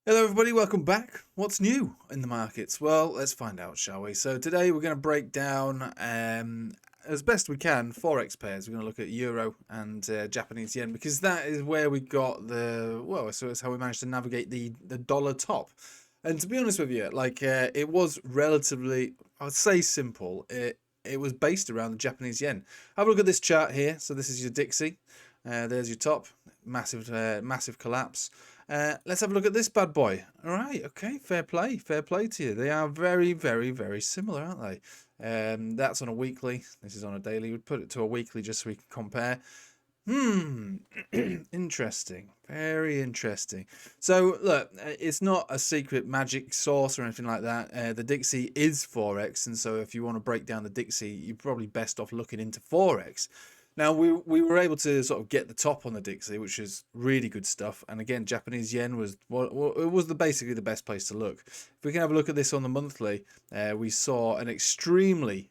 Hello everybody, welcome back. What's new in the markets? Well, let's find out, shall we? So today we're going to break down, as best we can, Forex pairs. We're going to look at Euro and Japanese Yen, because that is where we got so it's how we managed to navigate the dollar top. And to be honest with you, it was relatively, I'd say simple. It was based around the Japanese Yen. Have a look at this chart here. So this is your Dixie. There's your top, massive collapse. Let's have a look at this bad boy. All right, okay, fair play to you. They are very, very, very similar, aren't they? That's on a weekly. This is on a daily. We'd put it to a weekly just so we can compare. Interesting, very interesting. So look, it's not a secret magic sauce or anything like that. The Dixie is Forex, and so if you want to break down the Dixie, you're probably best off looking into Forex. Now, we were able to sort of get the top on the Dixie, which is really good stuff. And again, Japanese yen was basically the best place to look. If we can have a look at this on the monthly, we saw an extremely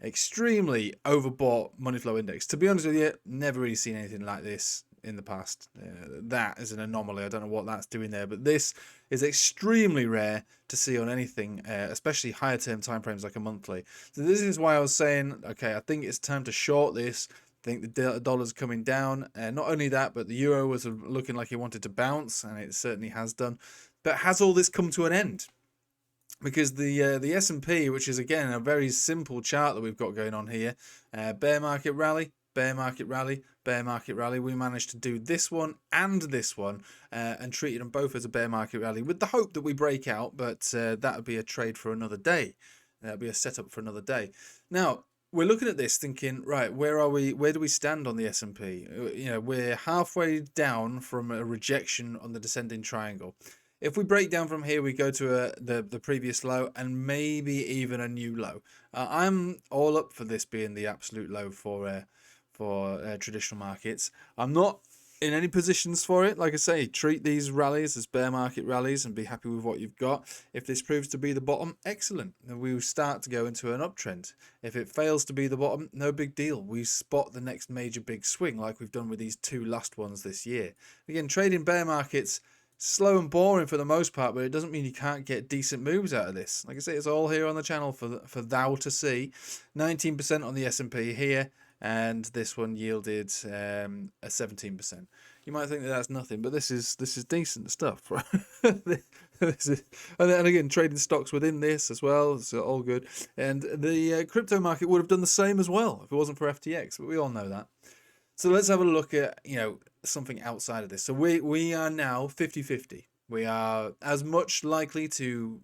overbought money flow index. To be honest with you, never really seen anything like this in the past. That is an anomaly. I don't know what that's doing there, but this is extremely rare to see on anything, especially higher term timeframes like a monthly. So this is why I was saying, okay, I think it's time to short this. I think the dollar's coming down. Not only that, but the euro was looking like it wanted to bounce, and it certainly has done. But has all this come to an end? Because the S&P, which is again a very simple chart that we've got going on here, bear market rally, bear market rally, bear market rally. We managed to do this one and this one, and treated them both as a bear market rally, with the hope that we break out. But that would be a trade for another day. That would be a setup for another day. Now, we're looking at this thinking, right, where are we? Where do we stand on the S&P? You know, we're halfway down from a rejection on the descending triangle. If we break down from here, we go to the previous low and maybe even a new low. I'm all up for this being the absolute low for traditional markets. I'm not in any positions for it. Like I say, treat these rallies as bear market rallies and be happy with what you've got. If this proves to be the bottom, excellent. Then we will start to go into an uptrend. If it fails to be the bottom, no big deal. We spot the next major big swing like we've done with these two last ones this year. Again, trading bear markets, slow and boring for the most part, but it doesn't mean you can't get decent moves out of this. Like I say, it's all here on the channel for thou to see. 19% on the S&P here, and this one yielded a 17%. You might think that that's nothing, but this is decent stuff, right? And again, trading stocks within this as well, so all good. And the crypto market would have done the same as well if it wasn't for FTX, but we all know that. So let's have a look at, something outside of this. So we are now 50-50. We are as much likely to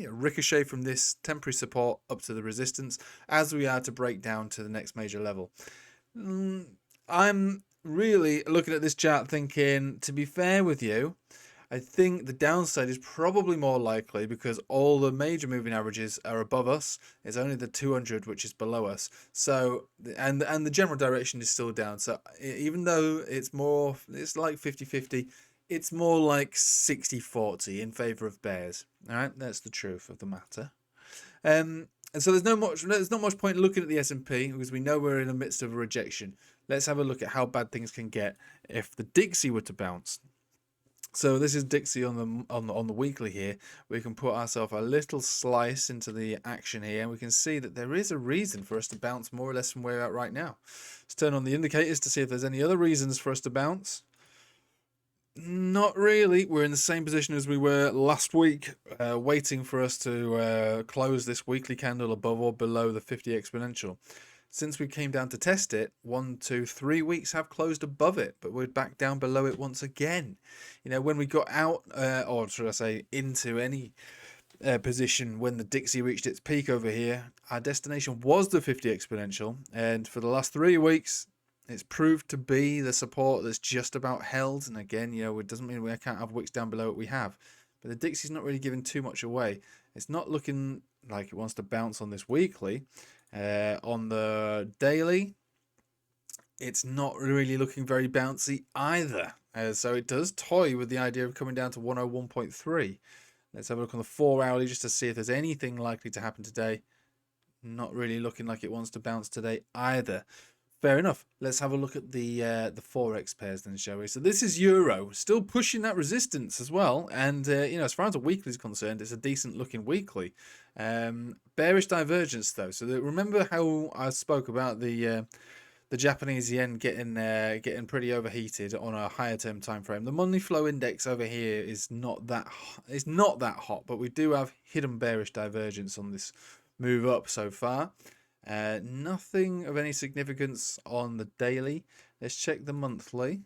ricochet from this temporary support up to the resistance as we are to break down to the next major level. I'm really looking at this chart thinking, to be fair with you, I think the downside is probably more likely because all the major moving averages are above us. It's only the 200 which is below us. So and the general direction is still down. So even though it's like 50-50, it's more like 60-40 in favor of bears. All right, that's the truth of the matter. And so there's not much point looking at the S&P because we know we're in the midst of a rejection. Let's have a look at how bad things can get if the Dixie were to bounce. So this is Dixie on the weekly here. We can put ourselves a little slice into the action here, and we can see that there is a reason for us to bounce more or less from where we're at right now. Let's turn on the indicators to see if there's any other reasons for us to bounce. Not really. We're in the same position as we were last week, waiting for us to close this weekly candle above or below the 50 exponential. Since we came down to test it, 1, 2, 3 weeks have closed above it, but we're back down below it once again. When we got out, or should I say, into any position when the Dixie reached its peak over here, our destination was the 50 exponential, and for the last 3 weeks, it's proved to be the support that's just about held. And again, it doesn't mean we can't have wicks down below what we have, but the Dixie's not really giving too much away. It's not looking like it wants to bounce on this weekly. On the daily, it's not really looking very bouncy either. So it does toy with the idea of coming down to 101.3. Let's have a look on the 4 hourly just to see if there's anything likely to happen today. Not really looking like it wants to bounce today either. Fair enough. Let's have a look at the forex pairs then, shall we? So this is euro, still pushing that resistance as well. And you know, as far as a weekly is concerned, it's a decent looking weekly. Bearish divergence though. So remember how I spoke about the Japanese yen getting pretty overheated on a higher term time frame. The money flow index over here is not that hot, but we do have hidden bearish divergence on this move up so far. Nothing of any significance on the daily. Let's check the monthly.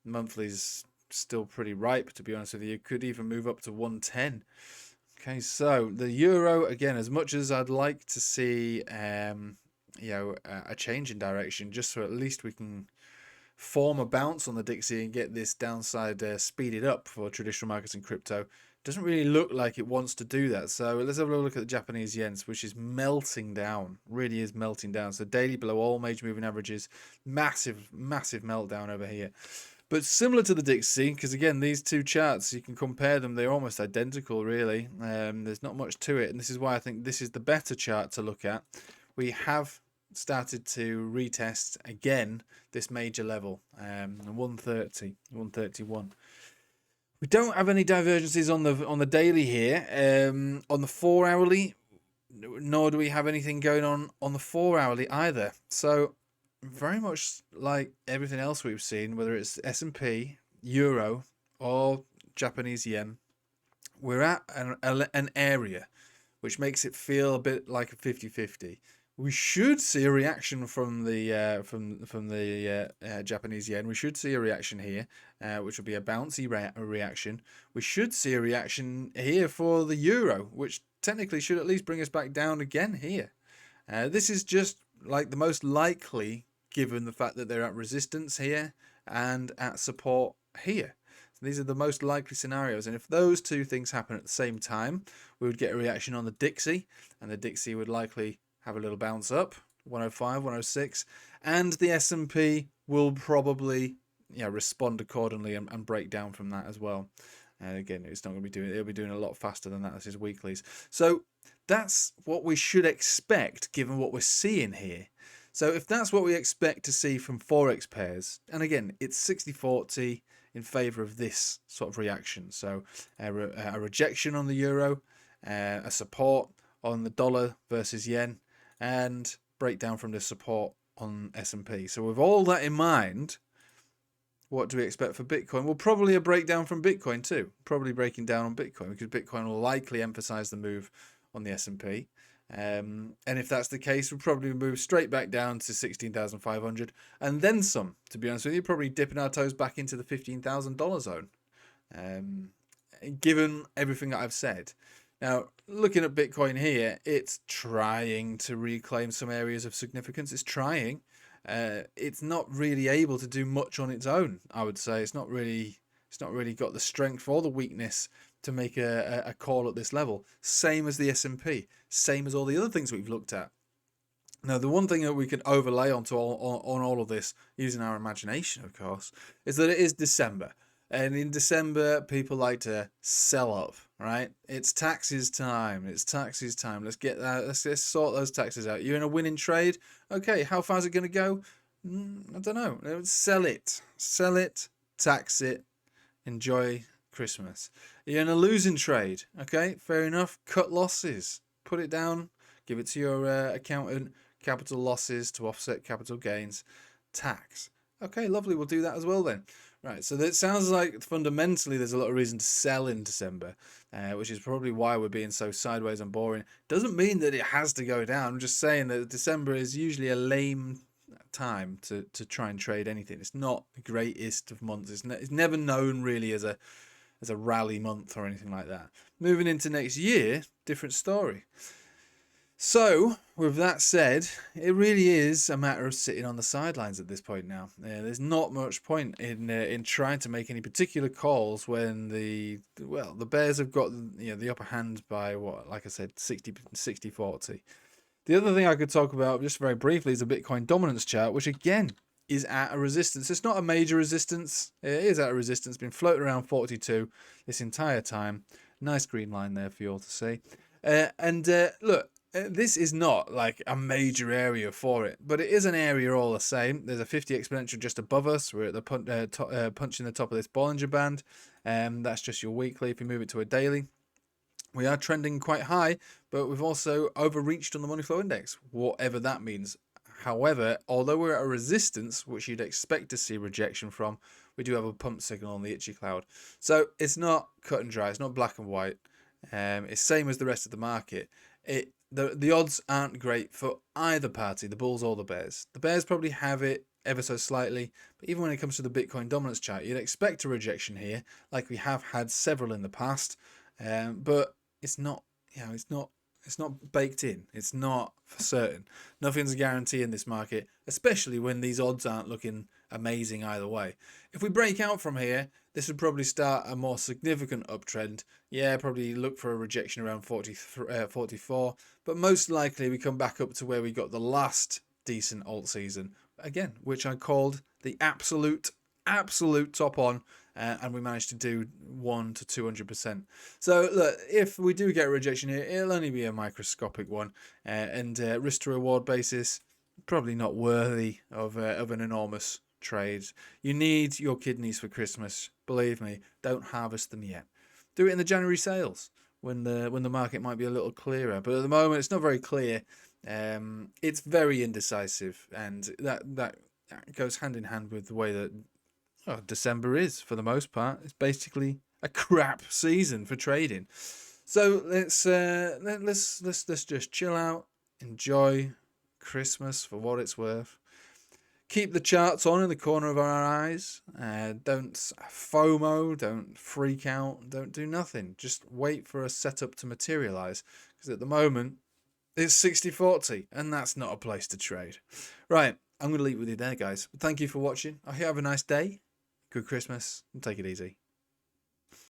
The monthly's still pretty ripe, to be honest with you. It could even move up to 110. Okay, so the euro, again, as much as I'd like to see you know, a change in direction, just so at least we can form a bounce on the Dixie and get this downside speeded up for traditional markets and crypto. Doesn't really look like it wants to do that. So let's have a look at the Japanese yen, which is melting down, really is melting down. So daily below all major moving averages, massive meltdown over here. But similar to the Dixie, because again, these two charts, you can compare them, they're almost identical really. There's not much to it, and this is why I think this is the better chart to look at. We have started to retest again this major level, 130, 131. We don't have any divergences on the daily here. On the 4 hourly, nor do we have anything going on the 4 hourly either. So very much like everything else we've seen, whether it's S&P, Euro, or Japanese yen, we're at an area which makes it feel a bit like a 50-50. We should see a reaction from the Japanese yen. We should see a reaction here, which will be a bouncy reaction. We should see a reaction here for the euro, which technically should at least bring us back down again here. This is just like the most likely, given the fact that they're at resistance here and at support here. So these are the most likely scenarios, and if those two things happen at the same time, we would get a reaction on the Dixie, and the Dixie would likely have a little bounce up, 105, 106, and the S&P will probably respond accordingly and break down from that as well. And again, it's not going to be doing, it'll be doing a lot faster than that. This is weeklies. So that's what we should expect given what we're seeing here. So if that's what we expect to see from forex pairs, and again, it's 60-40 in favor of this sort of reaction. So a rejection on the euro, a support on the dollar versus yen, and breakdown from the support on S&P. So with all that in mind, what do we expect for Bitcoin? Well, probably a breakdown from Bitcoin too. Probably breaking down on Bitcoin, because Bitcoin will likely emphasize the move on the S&P. And if that's the case, we'll probably move straight back down to 16,500 and then some, to be honest with you. Probably dipping our toes back into the $15,000 zone, given everything that I've said. Now, looking at Bitcoin here, it's trying to reclaim some areas of significance. It's trying. It's not really able to do much on its own, I would say. It's not really got the strength or the weakness to make a call at this level. Same as the S&P. Same as all the other things we've looked at. Now, the one thing that we can overlay onto all of this, using our imagination, of course, is that it is December. And in December, people like to sell up, right? It's taxes time. It's taxes time. Let's get that. Let's sort those taxes out. You're in a winning trade. Okay, how far is it going to go? I don't know. Sell it. Sell it. Tax it. Enjoy Christmas. You're in a losing trade. Okay, fair enough. Cut losses. Put it down. Give it to your accountant. Capital losses to offset capital gains. Tax. Okay, lovely. We'll do that as well then. Right, so that sounds like fundamentally there's a lot of reason to sell in December, which is probably why we're being so sideways and boring. Doesn't mean that it has to go down. I'm just saying that December is usually a lame time to try and trade anything. It's not the greatest of months. It's never known really as a rally month or anything like that. Moving into next year, different story. So, with that said, it really is a matter of sitting on the sidelines at this point now. There's not much point in trying to make any particular calls when the bears have got the upper hand by what, like I said, 60-40. The other thing I could talk about just very briefly is the Bitcoin dominance chart, which again is at a resistance. It's not a major resistance. It is at a resistance. Been floating around 42 this entire time. Nice green line there for you all to see. Look. this is not like a major area for it, but it is an area all the same. There's a 50 exponential just above us. We're at the punching the top of this Bollinger Band. That's just your weekly. If you move it to a daily, we are trending quite high, but we've also overreached on the money flow index, whatever that means. However, although we're at a resistance, which you'd expect to see rejection from, we do have a pump signal on the itchy cloud. So it's not cut and dry. It's not black and white. It's same as the rest of the market. The odds aren't great for either party, the bulls or the bears. The bears probably have it ever so slightly, but even when it comes to the Bitcoin dominance chart, you'd expect a rejection here, like we have had several in the past. But it's not, it's not baked in. It's not for certain. Nothing's a guarantee in this market, especially when these odds aren't looking amazing either way. If we break out from here, this would probably start a more significant uptrend. Yeah, probably look for a rejection around 44, but most likely we come back up to where we got the last decent alt season, again, which I called the absolute top on, and we managed to do 1 to 200%. So look, if we do get a rejection here, it'll only be a microscopic one, and risk to reward basis, probably not worthy of an enormous trade. You need your kidneys for Christmas. Believe me, don't harvest them yet. Do it in the January sales when the market might be a little clearer. But at the moment, it's not very clear. It's very indecisive, and that goes hand in hand with the way that December is, for the most part. It's basically a crap season for trading. So let's just chill out, enjoy Christmas for what it's worth. Keep the charts on in the corner of our eyes. Don't FOMO, don't freak out, don't do nothing. Just wait for a setup to materialize, because at the moment it's 60-40, and that's not a place to trade. Right, I'm going to leave it with you there, guys. Thank you for watching. I hope you have a nice day. Good Christmas, and take it easy.